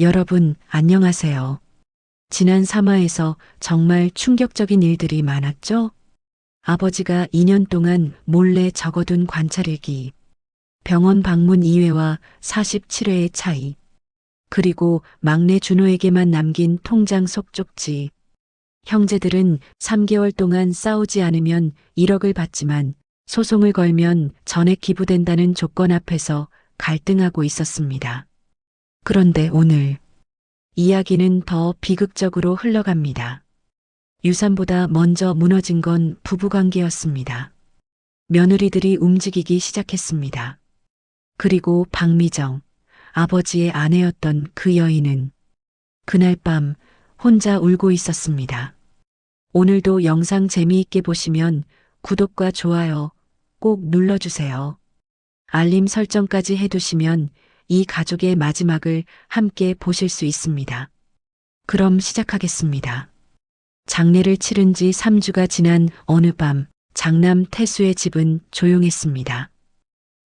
여러분, 안녕하세요. 지난 3화에서 정말 충격적인 일들이 많았죠? 아버지가 2년 동안 몰래 적어둔 관찰일기, 병원 방문 2회와 47회의 차이, 그리고 막내 준호에게만 남긴 통장 속 쪽지. 형제들은 3개월 동안 싸우지 않으면 1억을 받지만 소송을 걸면 전액 기부된다는 조건 앞에서 갈등하고 있었습니다. 그런데 오늘 이야기는 더 비극적으로 흘러갑니다. 유산보다 먼저 무너진 건 부부관계였습니다. 며느리들이 움직이기 시작했습니다. 그리고 박미정, 아버지의 아내였던 그 여인은 그날 밤 혼자 울고 있었습니다. 오늘도 영상 재미있게 보시면 구독과 좋아요 꼭 눌러주세요. 알림 설정까지 해두시면 이 가족의 마지막을 함께 보실 수 있습니다. 그럼 시작하겠습니다. 장례를 치른 지 3주가 지난 어느 밤, 장남 태수의 집은 조용했습니다.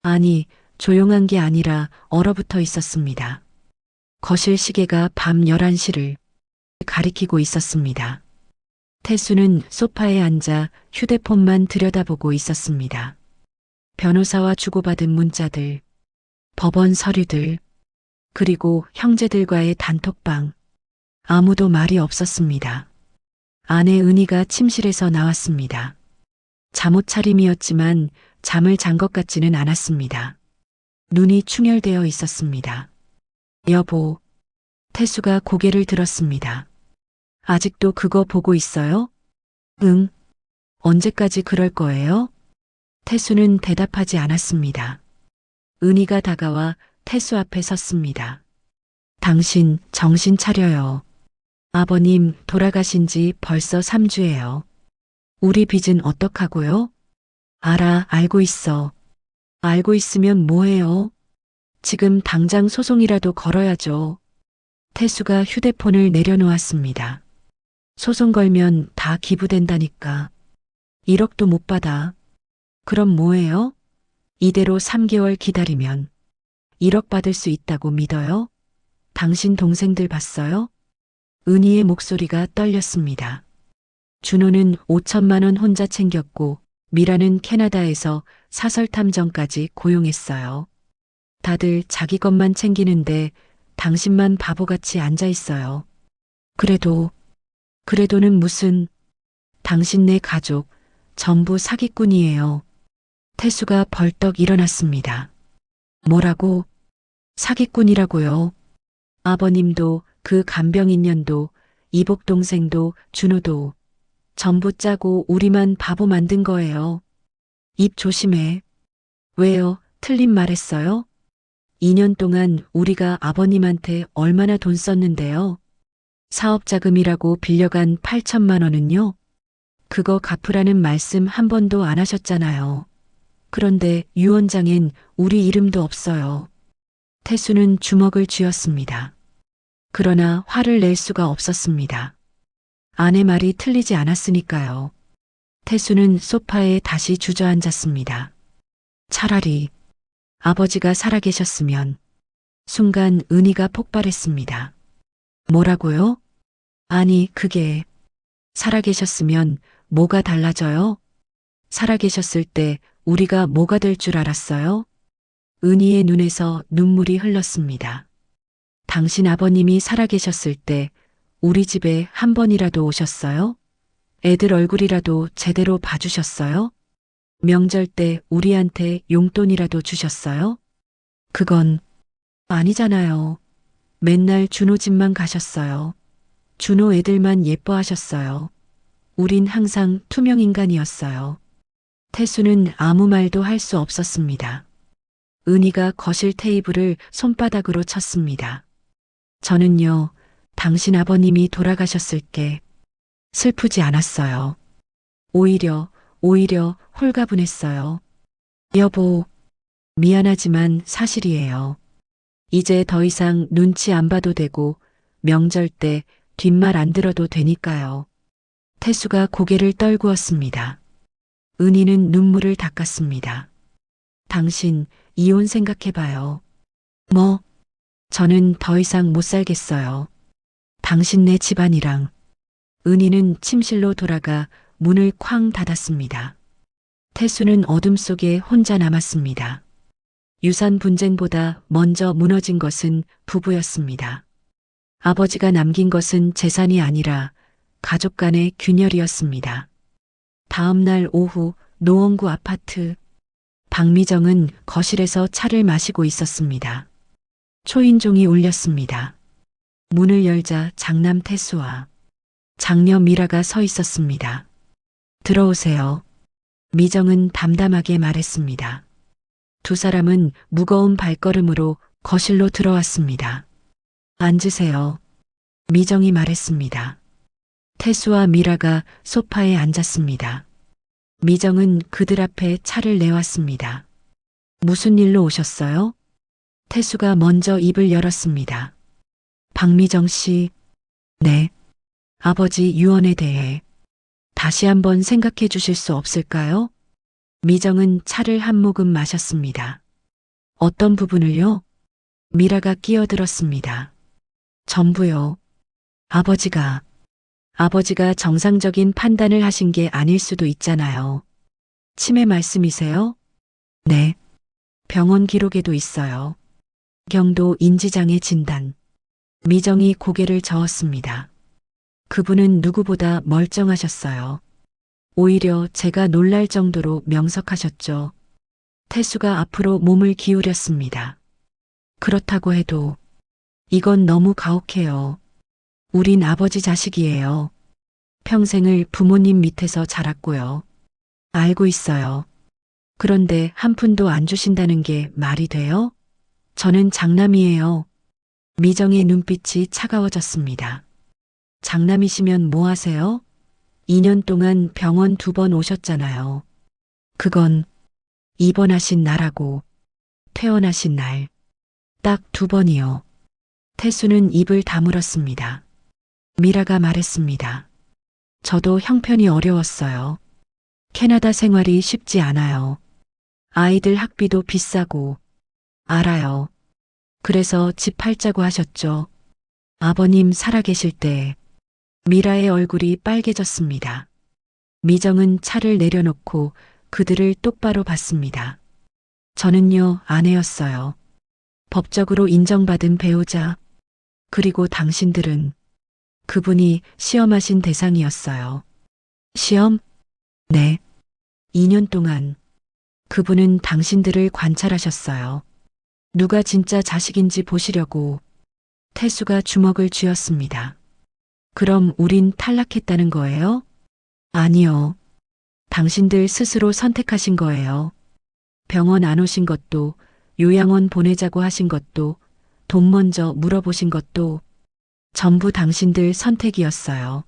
아니, 조용한 게 아니라 얼어붙어 있었습니다. 거실 시계가 밤 11시를 가리키고 있었습니다. 태수는 소파에 앉아 휴대폰만 들여다보고 있었습니다. 변호사와 주고받은 문자들, 법원 서류들, 그리고 형제들과의 단톡방. 아무도 말이 없었습니다. 아내 은희가 침실에서 나왔습니다. 잠옷 차림이었지만 잠을 잔 것 같지는 않았습니다. 눈이 충혈되어 있었습니다. 여보, 태수가 고개를 들었습니다. 아직도 그거 보고 있어요? 응. 언제까지 그럴 거예요? 태수는 대답하지 않았습니다. 은희가 다가와 태수 앞에 섰습니다. 당신 정신 차려요. 아버님 돌아가신 지 벌써 3주예요. 우리 빚은 어떡하고요? 알고 있어. 알고 있으면 뭐해요? 지금 당장 소송이라도 걸어야죠. 태수가 휴대폰을 내려놓았습니다. 소송 걸면 다 기부된다니까. 1억도 못 받아. 그럼 뭐해요? 이대로 3개월 기다리면 1억 받을 수 있다고 믿어요? 당신 동생들 봤어요? 은희의 목소리가 떨렸습니다. 준호는 5천만 원 혼자 챙겼고 미라는 캐나다에서 사설 탐정까지 고용했어요. 다들 자기 것만 챙기는데 당신만 바보같이 앉아 있어요. 그래도는 무슨, 당신네 가족 전부 사기꾼이에요. 태수가 벌떡 일어났습니다. 뭐라고? 사기꾼이라고요. 아버님도 그 간병인 년도 이복 동생도 준호도 전부 짜고 우리만 바보 만든 거예요. 입 조심해. 왜요? 틀린 말 했어요? 2년 동안 우리가 아버님한테 얼마나 돈 썼는데요. 사업자금이라고 빌려간 8천만 원은요? 그거 갚으라는 말씀 한 번도 안 하셨잖아요. 그런데 유언장엔 우리 이름도 없어요. 태수는 주먹을 쥐었습니다. 그러나 화를 낼 수가 없었습니다. 아내 말이 틀리지 않았으니까요. 태수는 소파에 다시 주저앉았습니다. 차라리 아버지가 살아계셨으면. 순간 은희가 폭발했습니다. 뭐라고요? 아니, 그게 살아계셨으면 뭐가 달라져요? 살아계셨을 때 우리가 뭐가 될 줄 알았어요? 은희의 눈에서 눈물이 흘렀습니다. 당신 아버님이 살아계셨을 때 우리 집에 한 번이라도 오셨어요? 애들 얼굴이라도 제대로 봐주셨어요? 명절 때 우리한테 용돈이라도 주셨어요? 그건 아니잖아요. 맨날 준호 집만 가셨어요. 준호 애들만 예뻐하셨어요. 우린 항상 투명 인간이었어요. 태수는 아무 말도 할 수 없었습니다. 은희가 거실 테이블을 손바닥으로 쳤습니다. 저는요, 당신 아버님이 돌아가셨을 게 슬프지 않았어요. 오히려 홀가분했어요. 여보, 미안하지만 사실이에요. 이제 더 이상 눈치 안 봐도 되고 명절 때 뒷말 안 들어도 되니까요. 태수가 고개를 떨구었습니다. 은희는 눈물을 닦았습니다. 당신 이혼 생각해봐요. 뭐? 저는 더 이상 못 살겠어요. 당신네 집안이랑. 은희는 침실로 돌아가 문을 쾅 닫았습니다. 태수는 어둠 속에 혼자 남았습니다. 유산 분쟁보다 먼저 무너진 것은 부부였습니다. 아버지가 남긴 것은 재산이 아니라 가족 간의 균열이었습니다. 다음 날 오후 노원구 아파트. 박미정은 거실에서 차를 마시고 있었습니다. 초인종이 울렸습니다. 문을 열자 장남 태수와 장녀 미라가 서 있었습니다. 들어오세요. 미정은 담담하게 말했습니다. 두 사람은 무거운 발걸음으로 거실로 들어왔습니다. 앉으세요. 미정이 말했습니다. 태수와 미라가 소파에 앉았습니다. 미정은 그들 앞에 차를 내왔습니다. 무슨 일로 오셨어요? 태수가 먼저 입을 열었습니다. 박미정 씨, 네. 아버지 유언에 대해 다시 한번 생각해 주실 수 없을까요? 미정은 차를 한 모금 마셨습니다. 어떤 부분을요? 미라가 끼어들었습니다. 전부요. 아버지가 정상적인 판단을 하신 게 아닐 수도 있잖아요. 치매 말씀이세요? 네. 병원 기록에도 있어요. 경도 인지장애 진단. 미정이 고개를 저었습니다. 그분은 누구보다 멀쩡하셨어요. 오히려 제가 놀랄 정도로 명석하셨죠. 태수가 앞으로 몸을 기울였습니다. 그렇다고 해도 이건 너무 가혹해요. 우린 아버지 자식이에요. 평생을 부모님 밑에서 자랐고요. 알고 있어요. 그런데 한 푼도 안 주신다는 게 말이 돼요? 저는 장남이에요. 미정의 눈빛이 차가워졌습니다. 장남이시면 뭐 하세요? 2년 동안 병원 2번 오셨잖아요. 그건 입원하신 날하고 퇴원하신 날. 딱 2번이요. 태수는 입을 다물었습니다. 미라가 말했습니다. 저도 형편이 어려웠어요. 캐나다 생활이 쉽지 않아요. 아이들 학비도 비싸고. 알아요. 그래서 집 팔자고 하셨죠. 아버님 살아계실 때. 미라의 얼굴이 빨개졌습니다. 미정은 차를 내려놓고 그들을 똑바로 봤습니다. 저는요, 아내였어요. 법적으로 인정받은 배우자. 그리고 당신들은 그분이 시험하신 대상이었어요. 시험? 네. 2년 동안 그분은 당신들을 관찰하셨어요. 누가 진짜 자식인지 보시려고. 태수가 주먹을 쥐었습니다. 그럼 우린 탈락했다는 거예요? 아니요. 당신들 스스로 선택하신 거예요. 병원 안 오신 것도, 요양원 보내자고 하신 것도, 돈 먼저 물어보신 것도 전부 당신들 선택이었어요.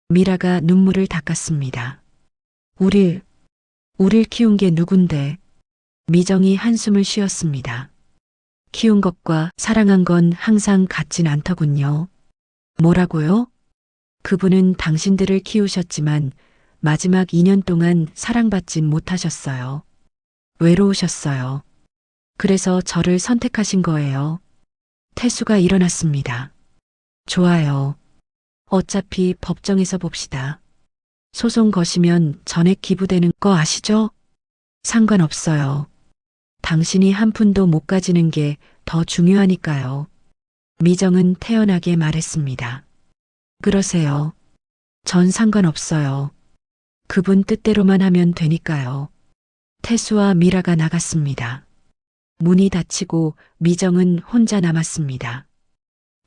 미라가 눈물을 닦았습니다. 우릴 키운 게 누군데? 미정이 한숨을 쉬었습니다. 키운 것과 사랑한 건 항상 같진 않더군요. 뭐라고요? 그분은 당신들을 키우셨지만 마지막 2년 동안 사랑받진 못하셨어요. 외로우셨어요. 그래서 저를 선택하신 거예요. 태수가 일어났습니다. 좋아요. 어차피 법정에서 봅시다. 소송 거시면 전액 기부되는 거 아시죠? 상관없어요. 당신이 한 푼도 못 가지는 게 더 중요하니까요. 미정은 태연하게 말했습니다. 그러세요. 전 상관없어요. 그분 뜻대로만 하면 되니까요. 태수와 미라가 나갔습니다. 문이 닫히고 미정은 혼자 남았습니다.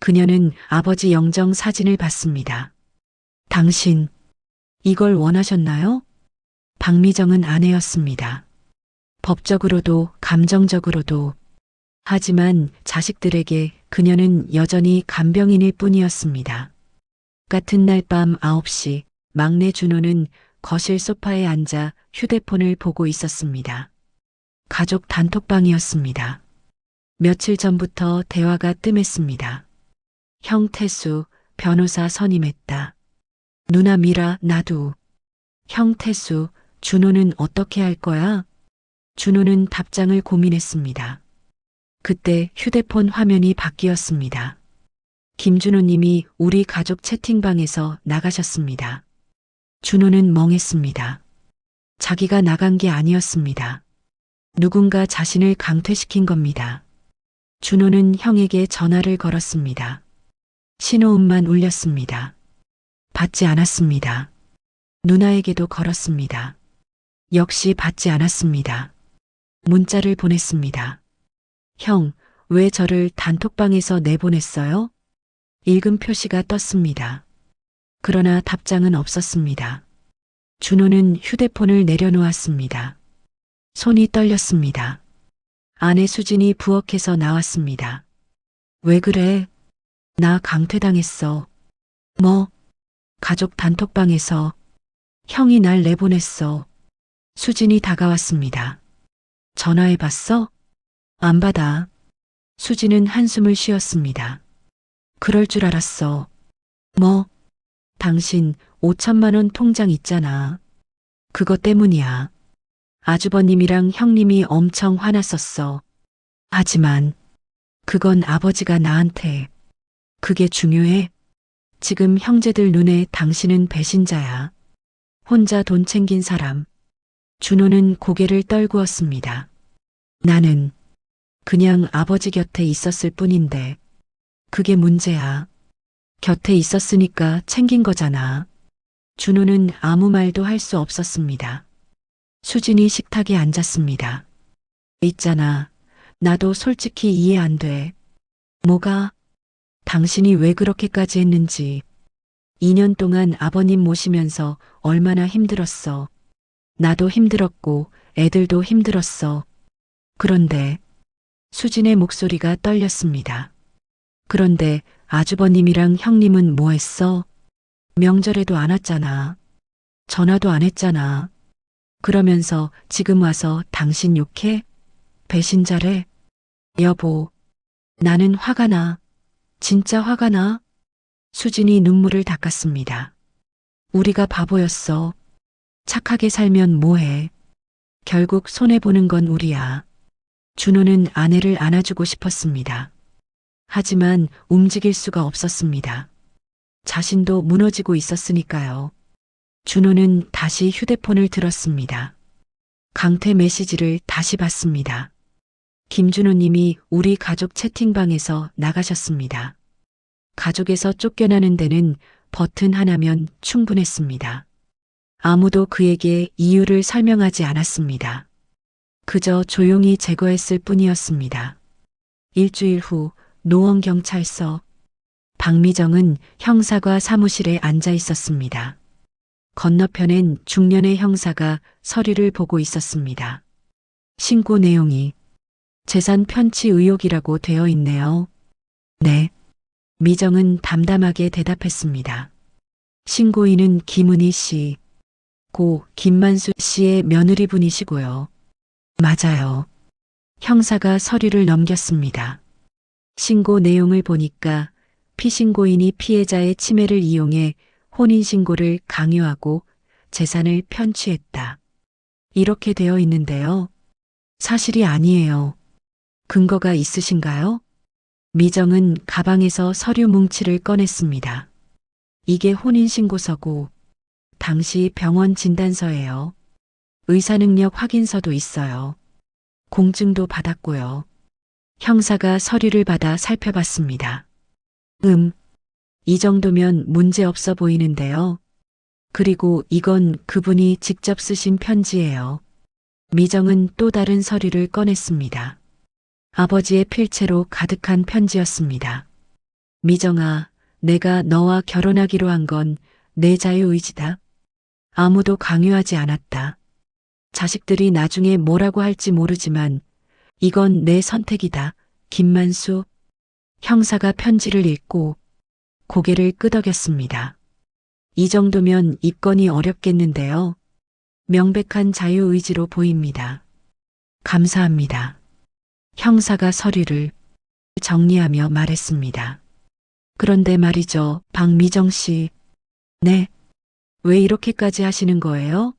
그녀는 아버지 영정 사진을 봤습니다. 당신, 이걸 원하셨나요? 박미정은 아내였습니다. 법적으로도 감정적으로도. 하지만 자식들에게 그녀는 여전히 간병인일 뿐이었습니다. 같은 날 밤 9시 막내 준호는 거실 소파에 앉아 휴대폰을 보고 있었습니다. 가족 단톡방이었습니다. 며칠 전부터 대화가 뜸했습니다. 형 태수, 변호사 선임했다. 누나 미라, 나도. 형 태수, 준호는 어떻게 할 거야? 준호는 답장을 고민했습니다. 그때 휴대폰 화면이 바뀌었습니다. 김준호 님이 우리 가족 채팅방에서 나가셨습니다. 준호는 멍했습니다. 자기가 나간 게 아니었습니다. 누군가 자신을 강퇴시킨 겁니다. 준호는 형에게 전화를 걸었습니다. 신호음만 울렸습니다. 받지 않았습니다. 누나에게도 걸었습니다. 역시 받지 않았습니다. 문자를 보냈습니다. 형, 왜 저를 단톡방에서 내보냈어요? 읽음 표시가 떴습니다. 그러나 답장은 없었습니다. 준호는 휴대폰을 내려놓았습니다. 손이 떨렸습니다. 아내 수진이 부엌에서 나왔습니다. 왜 그래? 나 강퇴당했어. 뭐? 가족 단톡방에서 형이 날 내보냈어. 수진이 다가왔습니다. 전화해봤어? 안 받아. 수진은 한숨을 쉬었습니다. 그럴 줄 알았어. 뭐? 당신 5천만 원 통장 있잖아. 그것 때문이야. 아주버님이랑 형님이 엄청 화났었어. 하지만 그건 아버지가 나한테. 그게 중요해? 지금 형제들 눈에 당신은 배신자야. 혼자 돈 챙긴 사람. 준호는 고개를 떨구었습니다. 나는 그냥 아버지 곁에 있었을 뿐인데 그게 문제야. 곁에 있었으니까 챙긴 거잖아. 준호는 아무 말도 할 수 없었습니다. 수진이 식탁에 앉았습니다. 있잖아. 나도 솔직히 이해 안 돼. 뭐가? 당신이 왜 그렇게까지 했는지. 2년 동안 아버님 모시면서 얼마나 힘들었어. 나도 힘들었고 애들도 힘들었어. 그런데 수진의 목소리가 떨렸습니다. 그런데 아주버님이랑 형님은 뭐 했어? 명절에도 안 왔잖아. 전화도 안 했잖아. 그러면서 지금 와서 당신 욕해? 배신자래? 여보, 나는 화가 나. 진짜 화가 나. 수진이 눈물을 닦았습니다. 우리가 바보였어. 착하게 살면 뭐해. 결국 손해보는 건 우리야. 준호는 아내를 안아주고 싶었습니다. 하지만 움직일 수가 없었습니다. 자신도 무너지고 있었으니까요. 준호는 다시 휴대폰을 들었습니다. 강퇴 메시지를 다시 봤습니다. 김준호 님이 우리 가족 채팅방에서 나가셨습니다. 가족에서 쫓겨나는 데는 버튼 하나면 충분했습니다. 아무도 그에게 이유를 설명하지 않았습니다. 그저 조용히 제거했을 뿐이었습니다. 일주일 후 노원경찰서. 박미정은 형사과 사무실에 앉아 있었습니다. 건너편엔 중년의 형사가 서류를 보고 있었습니다. 신고 내용이 재산 편취 의혹이라고 되어 있네요. 네. 미정은 담담하게 대답했습니다. 신고인은 김은희 씨, 고 김만수 씨의 며느리분이시고요. 맞아요. 형사가 서류를 넘겼습니다. 신고 내용을 보니까 피신고인이 피해자의 치매를 이용해 혼인신고를 강요하고 재산을 편취했다. 이렇게 되어 있는데요. 사실이 아니에요. 근거가 있으신가요? 미정은 가방에서 서류 뭉치를 꺼냈습니다. 이게 혼인신고서고 당시 병원 진단서예요. 의사능력 확인서도 있어요. 공증도 받았고요. 형사가 서류를 받아 살펴봤습니다. 이 정도면 문제 없어 보이는데요. 그리고 이건 그분이 직접 쓰신 편지예요. 미정은 또 다른 서류를 꺼냈습니다. 아버지의 필체로 가득한 편지였습니다. 미정아, 내가 너와 결혼하기로 한 건 내 자유의지다. 아무도 강요하지 않았다. 자식들이 나중에 뭐라고 할지 모르지만 이건 내 선택이다. 김만수. 형사가 편지를 읽고 고개를 끄덕였습니다. 이 정도면 입건이 어렵겠는데요. 명백한 자유의지로 보입니다. 감사합니다. 형사가 서류를 정리하며 말했습니다. 그런데 말이죠, 박미정 씨. 네. 왜 이렇게까지 하시는 거예요?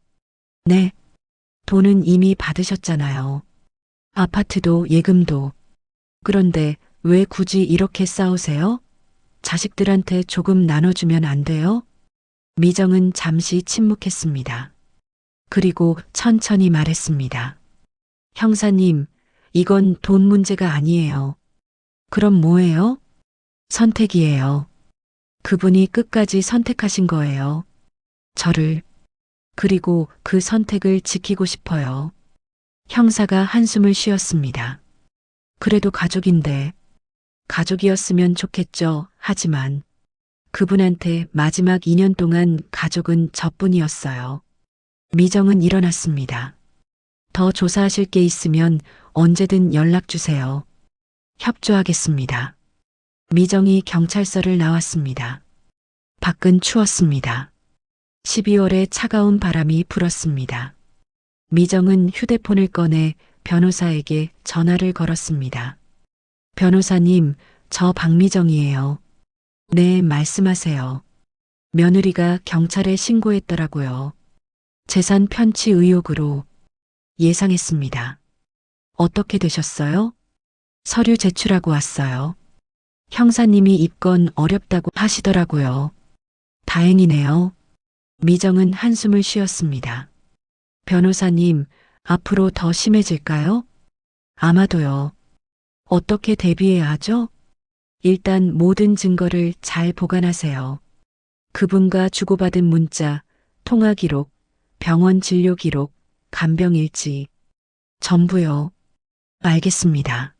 네. 돈은 이미 받으셨잖아요. 아파트도 예금도. 그런데 왜 굳이 이렇게 싸우세요? 자식들한테 조금 나눠주면 안 돼요? 미정은 잠시 침묵했습니다. 그리고 천천히 말했습니다. 형사님, 이건 돈 문제가 아니에요. 그럼 뭐예요? 선택이에요. 그분이 끝까지 선택하신 거예요. 저를. 그리고 그 선택을 지키고 싶어요. 형사가 한숨을 쉬었습니다. 그래도 가족인데, 가족이었으면 좋겠죠. 하지만 그분한테 마지막 2년 동안 가족은 저뿐이었어요. 미정은 일어났습니다. 더 조사하실 게 있으면 언제든 연락 주세요. 협조하겠습니다. 미정이 경찰서를 나왔습니다. 밖은 추웠습니다. 12월에 차가운 바람이 불었습니다. 미정은 휴대폰을 꺼내 변호사에게 전화를 걸었습니다. 변호사님, 저 박미정이에요. 네, 말씀하세요. 며느리가 경찰에 신고했더라고요. 재산 편취 의혹으로. 예상했습니다. 어떻게 되셨어요? 서류 제출하고 왔어요. 형사님이 입건 어렵다고 하시더라고요. 다행이네요. 미정은 한숨을 쉬었습니다. 변호사님, 앞으로 더 심해질까요? 아마도요. 어떻게 대비해야 하죠? 일단 모든 증거를 잘 보관하세요. 그분과 주고받은 문자, 통화 기록, 병원 진료 기록, 간병 일지. 전부요. 알겠습니다.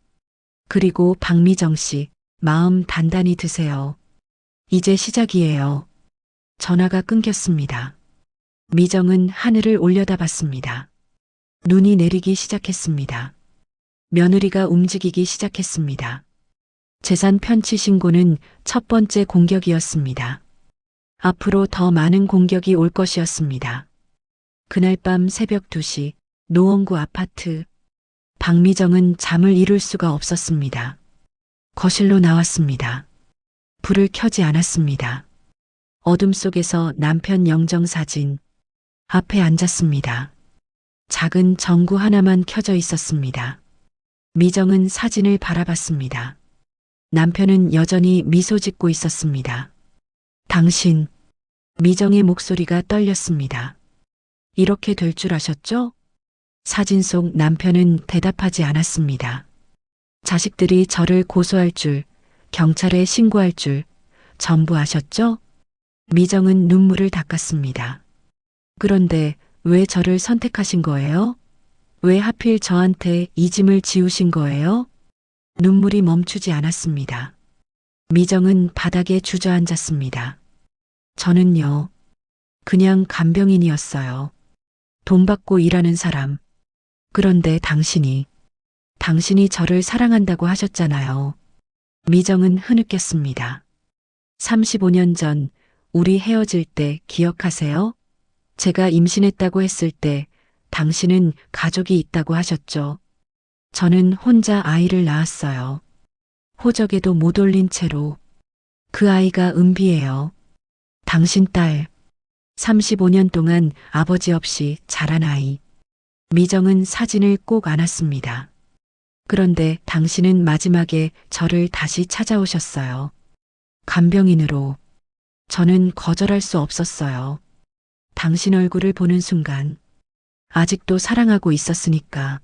그리고 박미정 씨, 마음 단단히 드세요. 이제 시작이에요. 전화가 끊겼습니다. 미정은 하늘을 올려다봤습니다. 눈이 내리기 시작했습니다. 며느리가 움직이기 시작했습니다. 재산 편취 신고는 첫 번째 공격이었습니다. 앞으로 더 많은 공격이 올 것이었습니다. 그날 밤 새벽 2시 노원구 아파트. 박미정은 잠을 이룰 수가 없었습니다. 거실로 나왔습니다. 불을 켜지 않았습니다. 어둠 속에서 남편 영정 사진. 앞에 앉았습니다. 작은 전구 하나만 켜져 있었습니다. 미정은 사진을 바라봤습니다. 남편은 여전히 미소 짓고 있었습니다. 당신. 미정의 목소리가 떨렸습니다. 이렇게 될 줄 아셨죠? 사진 속 남편은 대답하지 않았습니다. 자식들이 저를 고소할 줄, 경찰에 신고할 줄, 전부 아셨죠? 미정은 눈물을 닦았습니다. 그런데 왜 저를 선택하신 거예요? 왜 하필 저한테 이 짐을 지우신 거예요? 눈물이 멈추지 않았습니다. 미정은 바닥에 주저앉았습니다. 저는요, 그냥 간병인이었어요. 돈 받고 일하는 사람. 그런데 당신이 저를 사랑한다고 하셨잖아요. 미정은 흐느꼈습니다. 35년 전 우리 헤어질 때 기억하세요? 제가 임신했다고 했을 때 당신은 가족이 있다고 하셨죠. 저는 혼자 아이를 낳았어요. 호적에도 못 올린 채로. 그 아이가 은비예요. 당신 딸. 35년 동안 아버지 없이 자란 아이. 미정은 사진을 꼭 안았습니다. 그런데 당신은 마지막에 저를 다시 찾아오셨어요. 간병인으로. 저는 거절할 수 없었어요. 당신 얼굴을 보는 순간 아직도 사랑하고 있었으니까.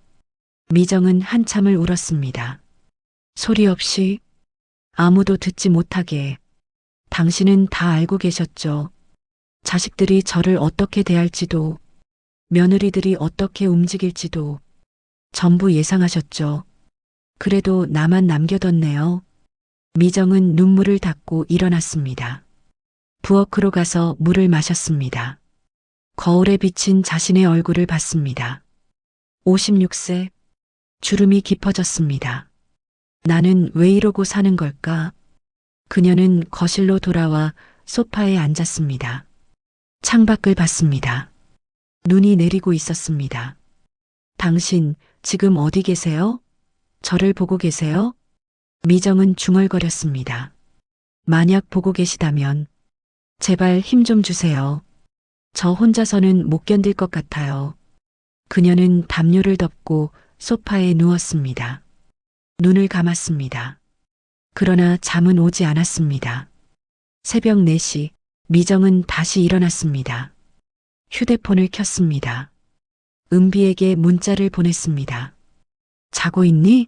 미정은 한참을 울었습니다. 소리 없이 아무도 듣지 못하게. 당신은 다 알고 계셨죠. 자식들이 저를 어떻게 대할지도, 며느리들이 어떻게 움직일지도 전부 예상하셨죠. 그래도 나만 남겨뒀네요. 미정은 눈물을 닦고 일어났습니다. 부엌으로 가서 물을 마셨습니다. 거울에 비친 자신의 얼굴을 봤습니다. 56세. 주름이 깊어졌습니다. 나는 왜 이러고 사는 걸까? 그녀는 거실로 돌아와 소파에 앉았습니다. 창밖을 봤습니다. 눈이 내리고 있었습니다. 당신 지금 어디 계세요? 저를 보고 계세요? 미정은 중얼거렸습니다. 만약 보고 계시다면 제발 힘 좀 주세요. 저 혼자서는 못 견딜 것 같아요. 그녀는 담요를 덮고 소파에 누웠습니다. 눈을 감았습니다. 그러나 잠은 오지 않았습니다. 새벽 4시, 미정은 다시 일어났습니다. 휴대폰을 켰습니다. 은비에게 문자를 보냈습니다. 자고 있니?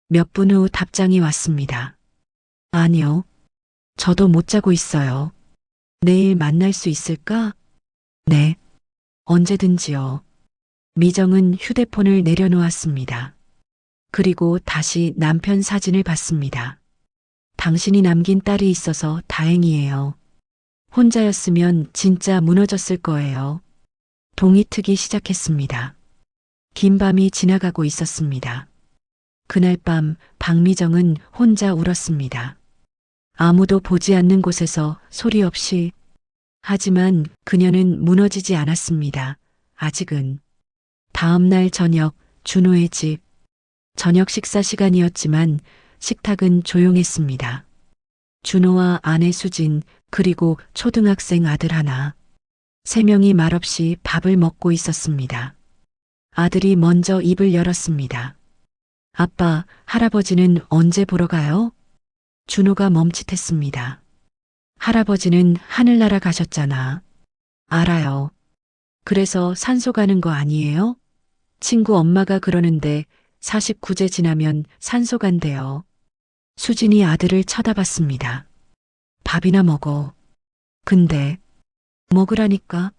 몇 분 후 답장이 왔습니다. 아니요. 저도 못 자고 있어요. 내일 만날 수 있을까? 네. 언제든지요. 미정은 휴대폰을 내려놓았습니다. 그리고 다시 남편 사진을 봤습니다. 당신이 남긴 딸이 있어서 다행이에요. 혼자였으면 진짜 무너졌을 거예요. 동이 트기 시작했습니다. 긴 밤이 지나가고 있었습니다. 그날 밤 박미정은 혼자 울었습니다. 아무도 보지 않는 곳에서 소리 없이. 하지만 그녀는 무너지지 않았습니다. 아직은. 다음 날 저녁 준호의 집. 저녁 식사 시간이었지만 식탁은 조용했습니다. 준호와 아내 수진 그리고 초등학생 아들 하나. 3명이 말없이 밥을 먹고 있었습니다. 아들이 먼저 입을 열었습니다. 아빠, 할아버지는 언제 보러 가요? 준호가 멈칫했습니다. 할아버지는 하늘나라 가셨잖아. 알아요. 그래서 산소 가는 거 아니에요? 친구 엄마가 그러는데 49제 지나면 산소 간대요. 수진이 아들을 쳐다봤습니다. 밥이나 먹어. 근데 먹으라니까.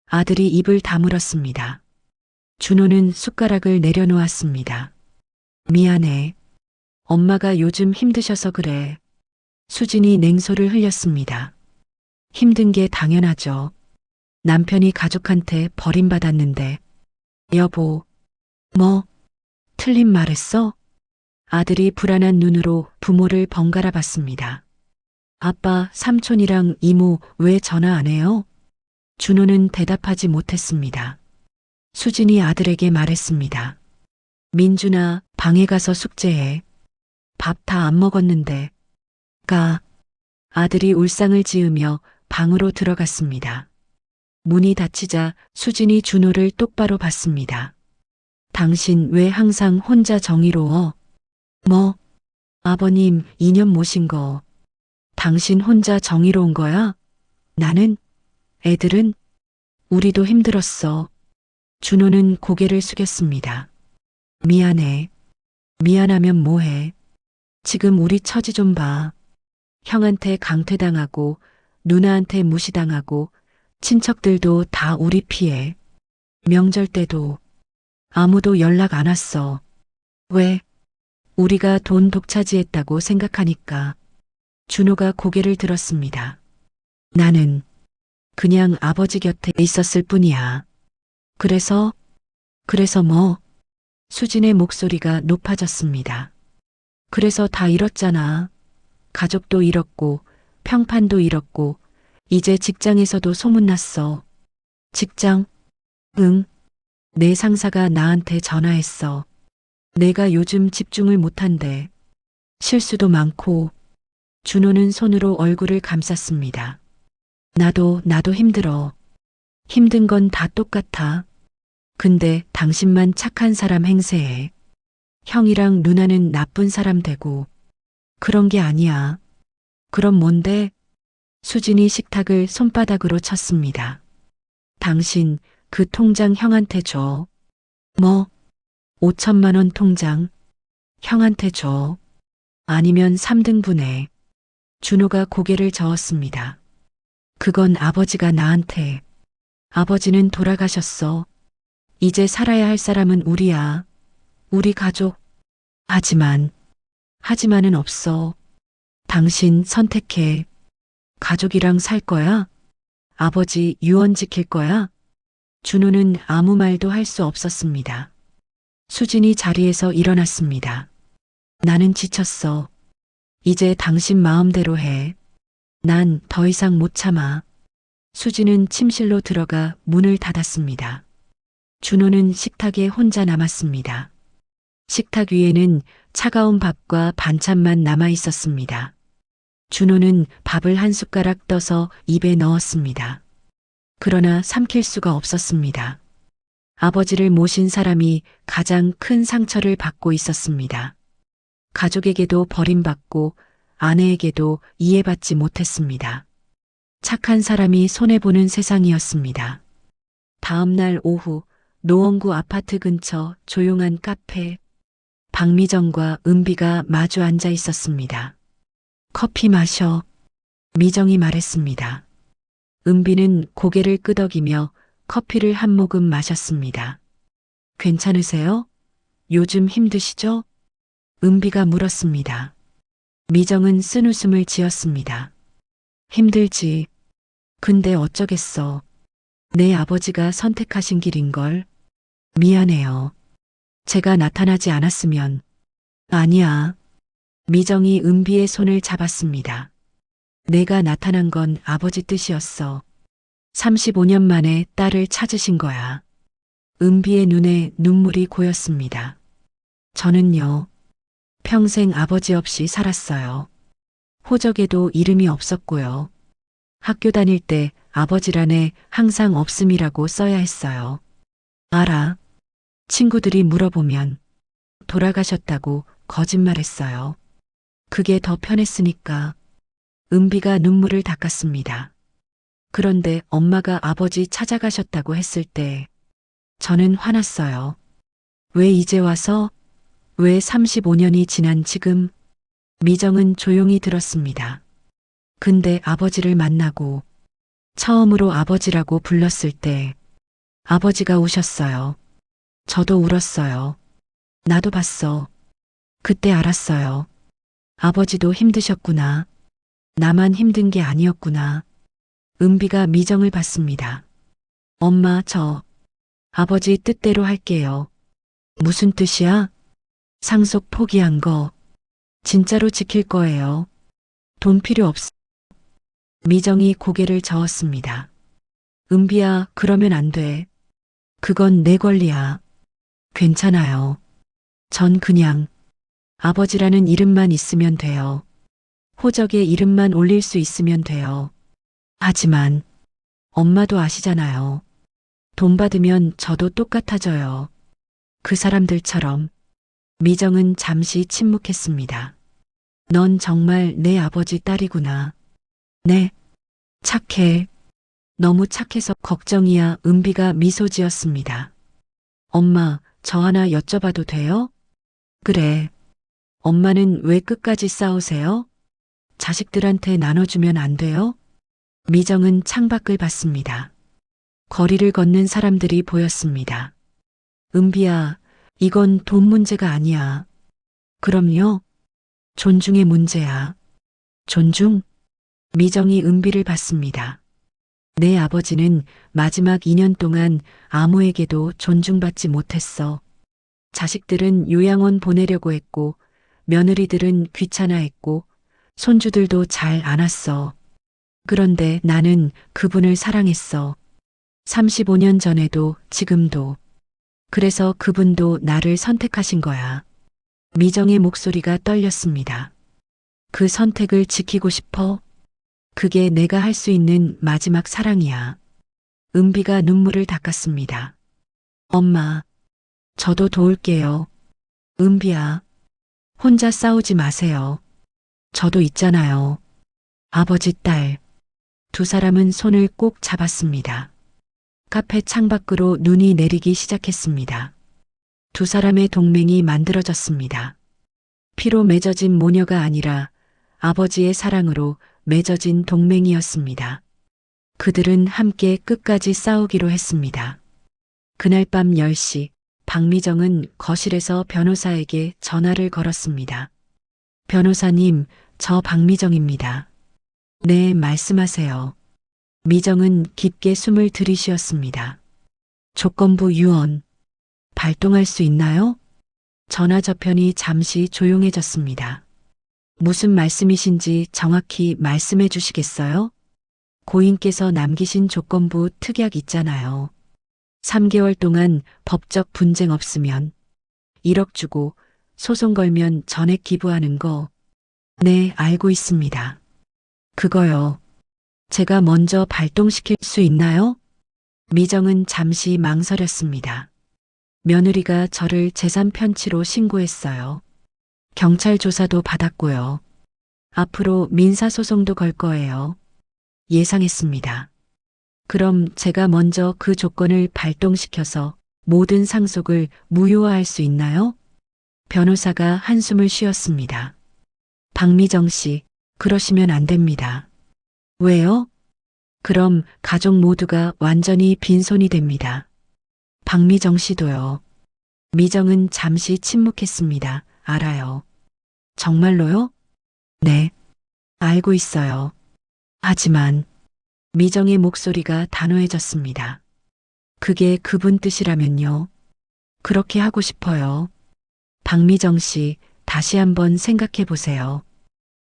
아들이 입을 다물었습니다. 준호는 숟가락을 내려놓았습니다. 미안해. 엄마가 요즘 힘드셔서 그래. 수진이 냉소를 흘렸습니다. 힘든 게 당연하죠. 남편이 가족한테 버림받았는데. 여보, 뭐, 틀린 말했어? 아들이 불안한 눈으로 부모를 번갈아 봤습니다. 아빠, 삼촌이랑 이모 왜 전화 안 해요? 준호는 대답하지 못했습니다. 수진이 아들에게 말했습니다. 민준아, 방에 가서 숙제해. 밥 다 안 먹었는데. 가. 아들이 울상을 지으며 방으로 들어갔습니다. 문이 닫히자 수진이 준호를 똑바로 봤습니다. 당신 왜 항상 혼자 정의로워? 뭐? 아버님 2년 모신 거. 당신 혼자 정의로운 거야? 나는? 애들은? 우리도 힘들었어. 준호는 고개를 숙였습니다. 미안해. 미안하면 뭐해. 지금 우리 처지 좀 봐. 형한테 강퇴당하고 누나한테 무시당하고 친척들도 다 우리 피해. 명절 때도 아무도 연락 안 왔어. 왜? 우리가 돈 독차지했다고 생각하니까. 준호가 고개를 들었습니다. 나는 그냥 아버지 곁에 있었을 뿐이야. 그래서 뭐? 수진의 목소리가 높아졌습니다. 그래서 다 잃었잖아. 가족도 잃었고 평판도 잃었고 이제 직장에서도 소문났어. 직장? 응. 내 상사가 나한테 전화했어. 내가 요즘 집중을 못한대. 실수도 많고. 준호는 손으로 얼굴을 감쌌습니다. 나도 힘들어. 힘든 건 다 똑같아. 근데 당신만 착한 사람 행세해. 형이랑 누나는 나쁜 사람 되고. 그런 게 아니야. 그럼 뭔데? 수진이 식탁을 손바닥으로 쳤습니다. 당신 그 통장 형한테 줘. 뭐? 5천만 원 통장. 형한테 줘. 아니면 3등분해. 준호가 고개를 저었습니다. 그건 아버지가 나한테. 아버지는 돌아가셨어. 이제 살아야 할 사람은 우리야. 우리 가족. 하지만은 없어. 당신 선택해. 가족이랑 살 거야? 아버지 유언 지킬 거야? 준호는 아무 말도 할 수 없었습니다. 수진이 자리에서 일어났습니다. 나는 지쳤어. 이제 당신 마음대로 해. 난 더 이상 못 참아. 수진은 침실로 들어가 문을 닫았습니다. 준호는 식탁에 혼자 남았습니다. 식탁 위에는 차가운 밥과 반찬만 남아 있었습니다. 준호는 밥을 한 숟가락 떠서 입에 넣었습니다. 그러나 삼킬 수가 없었습니다. 아버지를 모신 사람이 가장 큰 상처를 받고 있었습니다. 가족에게도 버림받고 아내에게도 이해받지 못했습니다. 착한 사람이 손해보는 세상이었습니다. 다음 날 오후 노원구 아파트 근처 조용한 카페, 박미정과 은비가 마주 앉아 있었습니다. 커피 마셔. 미정이 말했습니다. 은비는 고개를 끄덕이며 커피를 한 모금 마셨습니다. 괜찮으세요? 요즘 힘드시죠? 은비가 물었습니다. 미정은 쓴웃음을 지었습니다. 힘들지. 근데 어쩌겠어. 내 아버지가 선택하신 길인걸. 미안해요. 제가 나타나지 않았으면. 아니야. 미정이 은비의 손을 잡았습니다. 내가 나타난 건 아버지 뜻이었어. 35년 만에 딸을 찾으신 거야. 은비의 눈에 눈물이 고였습니다. 저는요, 평생 아버지 없이 살았어요. 호적에도 이름이 없었고요. 학교 다닐 때 아버지란에 항상 없음이라고 써야 했어요. 알아. 친구들이 물어보면 돌아가셨다고 거짓말했어요. 그게 더 편했으니까. 은비가 눈물을 닦았습니다. 그런데 엄마가 아버지 찾아가셨다고 했을 때 저는 화났어요. 왜 이제 와서? 왜 35년이 지난 지금? 미정은 조용히 들었습니다. 근데 아버지를 만나고 처음으로 아버지라고 불렀을 때 아버지가 우셨어요. 저도 울었어요. 나도 봤어. 그때 알았어요. 아버지도 힘드셨구나. 나만 힘든 게 아니었구나. 은비가 미정을 봤습니다. 엄마, 저 아버지 뜻대로 할게요. 무슨 뜻이야? 상속 포기한 거 진짜로 지킬 거예요. 돈 필요 없어. 미정이 고개를 저었습니다. 은비야, 그러면 안 돼. 그건 내 권리야. 괜찮아요. 전 그냥 아버지라는 이름만 있으면 돼요. 호적에 이름만 올릴 수 있으면 돼요. 하지만 엄마도 아시잖아요. 돈 받으면 저도 똑같아져요. 그 사람들처럼. 미정은 잠시 침묵했습니다. 넌 정말 내 아버지 딸이구나. 네. 착해. 너무 착해서 걱정이야. 은비가 미소 지었습니다. 엄마, 저 하나 여쭤봐도 돼요? 그래. 엄마는 왜 끝까지 싸우세요? 자식들한테 나눠주면 안 돼요? 미정은 창밖을 봤습니다. 거리를 걷는 사람들이 보였습니다. 은비야, 이건 돈 문제가 아니야. 그럼요. 존중의 문제야. 존중? 미정이 은비를 봤습니다. 내 아버지는 마지막 2년 동안 아무에게도 존중받지 못했어. 자식들은 요양원 보내려고 했고, 며느리들은 귀찮아했고, 손주들도 잘 안 왔어. 그런데 나는 그분을 사랑했어. 35년 전에도 지금도. 그래서 그분도 나를 선택하신 거야. 미정의 목소리가 떨렸습니다. 그 선택을 지키고 싶어? 그게 내가 할 수 있는 마지막 사랑이야. 은비가 눈물을 닦았습니다. 엄마, 저도 도울게요. 은비야, 혼자 싸우지 마세요. 저도 있잖아요. 아버지, 딸. 두 사람은 손을 꼭 잡았습니다. 카페 창밖으로 눈이 내리기 시작했습니다. 두 사람의 동맹이 만들어졌습니다. 피로 맺어진 모녀가 아니라 아버지의 사랑으로 맺어진 동맹이었습니다. 그들은 함께 끝까지 싸우기로 했습니다. 그날 밤 10시, 박미정은 거실에서 변호사에게 전화를 걸었습니다. 변호사님, 저 박미정입니다. 네, 말씀하세요. 미정은 깊게 숨을 들이쉬었습니다. 조건부 유언. 발동할 수 있나요? 전화 저편이 잠시 조용해졌습니다. 무슨 말씀이신지 정확히 말씀해 주시겠어요? 고인께서 남기신 조건부 특약 있잖아요. 3개월 동안 법적 분쟁 없으면 1억 주고 소송 걸면 전액 기부하는 거. 네, 알고 있습니다. 그거요. 제가 먼저 발동시킬 수 있나요? 미정은 잠시 망설였습니다. 며느리가 저를 재산 편취로 신고했어요. 경찰 조사도 받았고요. 앞으로 민사소송도 걸 거예요. 예상했습니다. 그럼 제가 먼저 그 조건을 발동시켜서 모든 상속을 무효화할 수 있나요? 변호사가 한숨을 쉬었습니다. 박미정 씨, 그러시면 안 됩니다. 왜요? 그럼 가족 모두가 완전히 빈손이 됩니다. 박미정 씨도요. 미정은 잠시 침묵했습니다. 알아요. 정말로요? 네, 알고 있어요. 하지만 미정의 목소리가 단호해졌습니다. 그게 그분 뜻이라면요. 그렇게 하고 싶어요. 박미정 씨, 다시 한번 생각해 보세요.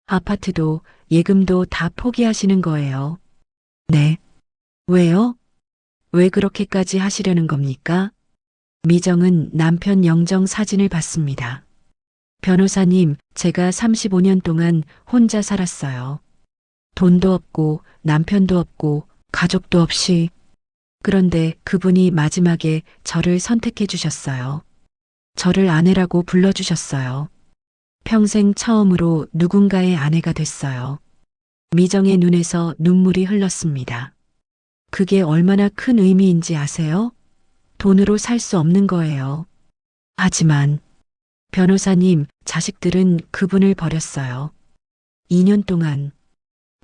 아파트도 예금도 다 포기하시는 거예요. 네. 왜요? 왜 그렇게까지 하시려는 겁니까? 미정은 남편 영정 사진을 봤습니다. 변호사님, 제가 35년 동안 혼자 살았어요. 돈도 없고 남편도 없고 가족도 없이. 그런데 그분이 마지막에 저를 선택해 주셨어요. 저를 아내라고 불러주셨어요. 평생 처음으로 누군가의 아내가 됐어요. 미정의 눈에서 눈물이 흘렀습니다. 그게 얼마나 큰 의미인지 아세요? 돈으로 살 수 없는 거예요. 하지만 변호사님, 자식들은 그분을 버렸어요. 2년 동안.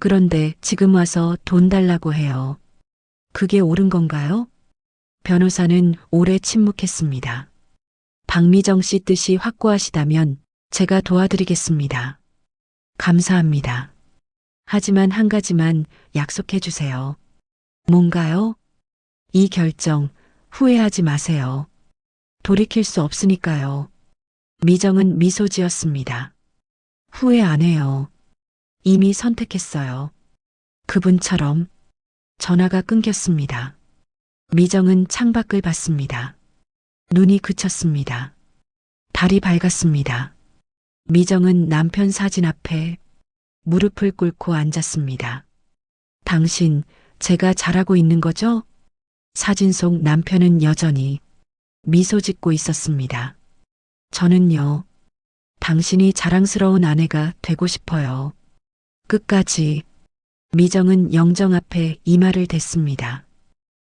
그런데 지금 와서 돈 달라고 해요. 그게 옳은 건가요? 변호사는 오래 침묵했습니다. 박미정 씨 뜻이 확고하시다면 제가 도와드리겠습니다. 감사합니다. 하지만 한 가지만 약속해 주세요. 뭔가요? 이 결정 후회하지 마세요. 돌이킬 수 없으니까요. 미정은 미소 지었습니다. 후회 안 해요. 이미 선택했어요. 그분처럼. 전화가 끊겼습니다. 미정은 창밖을 봤습니다. 눈이 그쳤습니다. 달이 밝았습니다. 미정은 남편 사진 앞에 무릎을 꿇고 앉았습니다. 당신, 제가 잘하고 있는 거죠? 사진 속 남편은 여전히 미소 짓고 있었습니다. 저는요, 당신이 자랑스러운 아내가 되고 싶어요. 끝까지. 미정은 영정 앞에 이마를 댔습니다.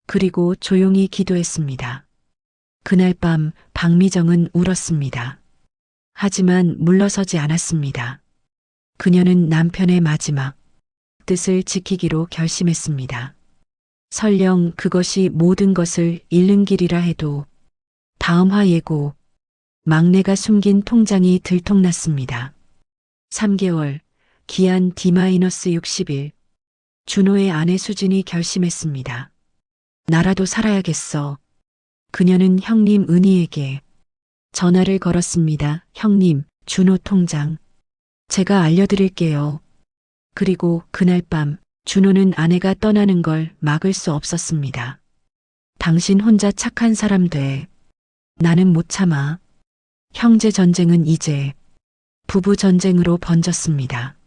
그리고 조용히 기도했습니다. 그날 밤 박미정은 울었습니다. 하지만 물러서지 않았습니다. 그녀는 남편의 마지막 뜻을 지키기로 결심했습니다. 설령 그것이 모든 것을 잃는 길이라 해도. 다음 화 예고. 막내가 숨긴 통장이 들통났습니다. 3개월, 기한 D-60일. 준호의 아내 수진이 결심했습니다. 나라도 살아야겠어. 그녀는 형님 은희에게 전화를 걸었습니다. 형님, 준호 통장. 제가 알려드릴게요. 그리고 그날 밤 준호는 아내가 떠나는 걸 막을 수 없었습니다. 당신 혼자 착한 사람 돼. 나는 못 참아. 형제 전쟁은 이제 부부 전쟁으로 번졌습니다.